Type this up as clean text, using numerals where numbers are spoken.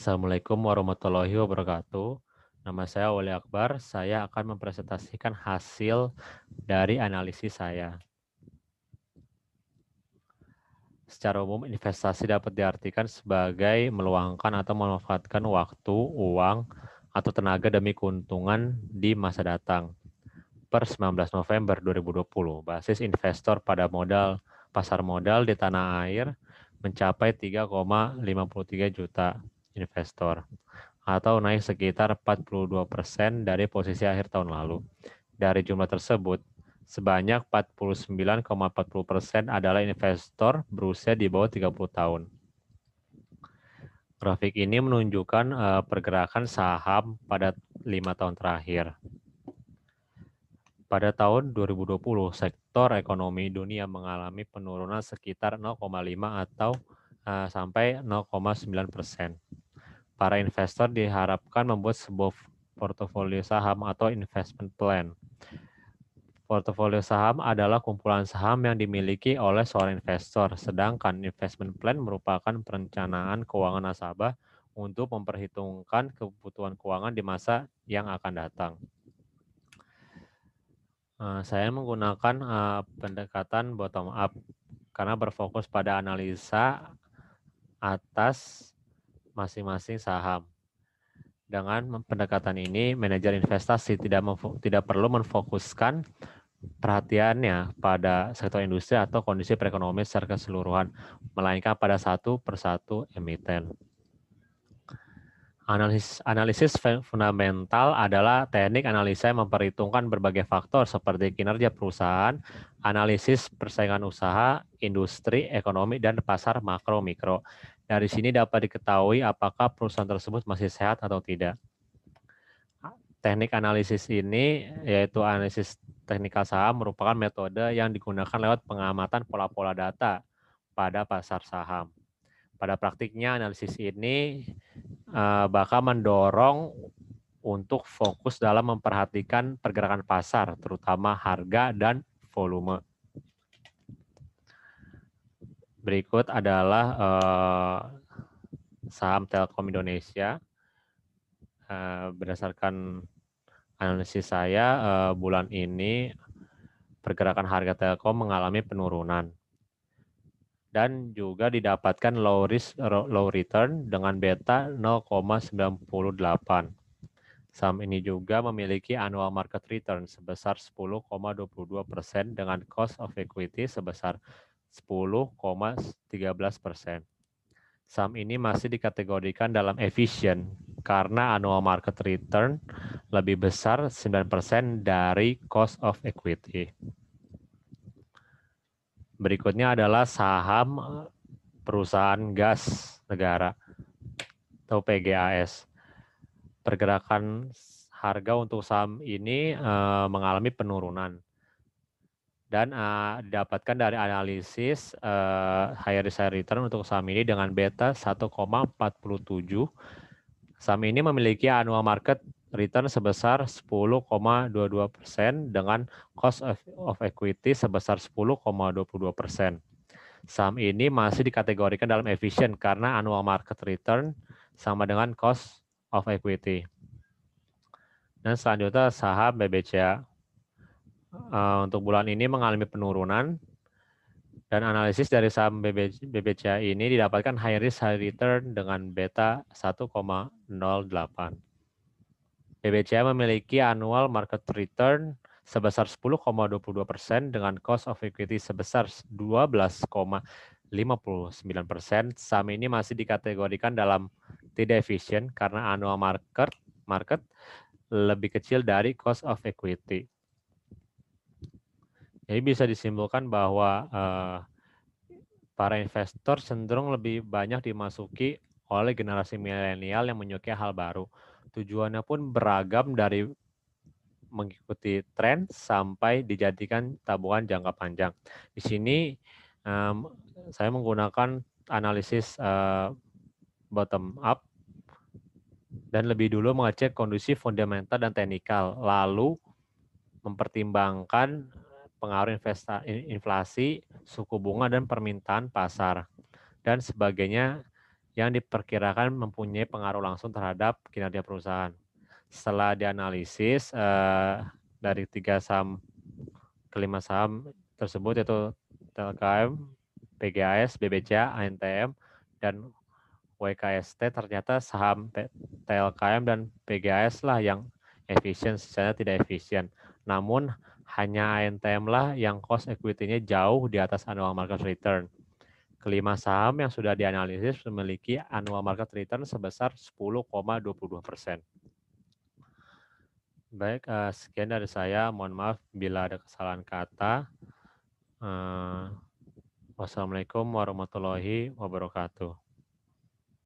Assalamualaikum warahmatullahi wabarakatuh. Nama saya Wali Akbar. Saya akan mempresentasikan hasil dari analisis saya. Secara umum, investasi dapat diartikan sebagai meluangkan atau memanfaatkan waktu, uang, atau tenaga demi keuntungan di masa datang. Per 19 November 2020, basis investor pada pasar modal di tanah air mencapai 3,53 juta investor, atau naik sekitar 42% dari posisi akhir tahun lalu. Dari jumlah tersebut, sebanyak 49,40% adalah investor berusia di bawah 30 tahun. Grafik ini menunjukkan pergerakan saham pada 5 tahun terakhir. Pada tahun 2020, sektor ekonomi dunia mengalami penurunan sekitar 0,5 atau sampai 0,9%. Para investor diharapkan membuat sebuah portofolio saham atau investment plan. Portofolio saham adalah kumpulan saham yang dimiliki oleh seorang investor, sedangkan investment plan merupakan perencanaan keuangan nasabah untuk memperhitungkan kebutuhan keuangan di masa yang akan datang. Saya menggunakan pendekatan bottom up karena berfokus pada analisa atas masing-masing saham. Dengan pendekatan ini, manajer investasi tidak perlu memfokuskan perhatiannya pada sektor industri atau kondisi perekonomian secara keseluruhan, melainkan pada satu persatu emiten. Analisis fundamental adalah teknik analisa yang memperhitungkan berbagai faktor seperti kinerja perusahaan, analisis persaingan usaha, industri, ekonomi, dan pasar makro-mikro. Dari sini dapat diketahui apakah perusahaan tersebut masih sehat atau tidak. Teknik analisis ini, yaitu analisis teknikal saham, merupakan metode yang digunakan lewat pengamatan pola-pola data pada pasar saham. Pada praktiknya, analisis ini bakal mendorong untuk fokus dalam memperhatikan pergerakan pasar, terutama harga dan volume. Berikut adalah saham Telkom Indonesia. Berdasarkan analisis saya, bulan ini pergerakan harga Telkom mengalami penurunan. Dan juga didapatkan low risk, low return dengan beta 0,98. Saham ini juga memiliki annual market return sebesar 10,22% dengan cost of equity sebesar 10,13%. Saham ini masih dikategorikan dalam efisien karena annual market return lebih besar 9% dari cost of equity. Berikutnya adalah saham perusahaan gas negara atau PGAS. Pergerakan harga untuk saham ini mengalami penurunan dan didapatkan dari analisis high risk high return untuk saham ini dengan beta 1,47. Saham ini memiliki annual market return sebesar 10,22% dengan cost of equity sebesar 10,22%. Saham ini masih dikategorikan dalam efisien karena annual market return sama dengan cost of equity. Dan selanjutnya saham BBCA. Untuk bulan ini mengalami penurunan dan analisis dari saham BBCA ini didapatkan high risk high return dengan beta 1,08. BBCA memiliki annual market return sebesar 10,22% dengan cost of equity sebesar 12,59%. Saham ini masih dikategorikan dalam tidak efisien karena annual market lebih kecil dari cost of equity. Jadi bisa disimpulkan bahwa para investor cenderung lebih banyak dimasuki oleh generasi milenial yang menyukai hal baru. Tujuannya pun beragam dari mengikuti tren sampai dijadikan tabungan jangka panjang. Di sini saya menggunakan analisis bottom up dan lebih dulu mengecek kondisi fundamental dan teknikal, lalu mempertimbangkan pengaruh inflasi, suku bunga, dan permintaan pasar, dan sebagainya yang diperkirakan mempunyai pengaruh langsung terhadap kinerja perusahaan. Setelah dianalisis dari 3 saham kelima saham tersebut yaitu TLKM, PGAS, BBCA, ANTM, dan WKST, ternyata saham TLKM dan PGAS lah yang efisien, sisanya tidak efisien. Namun hanya ANTM lah yang cost equity-nya jauh di atas annual market return. Kelima saham yang sudah dianalisis memiliki annual market return sebesar 10,22%. Baik, sekian dari saya. Mohon maaf bila ada kesalahan kata. Wassalamualaikum warahmatullahi wabarakatuh.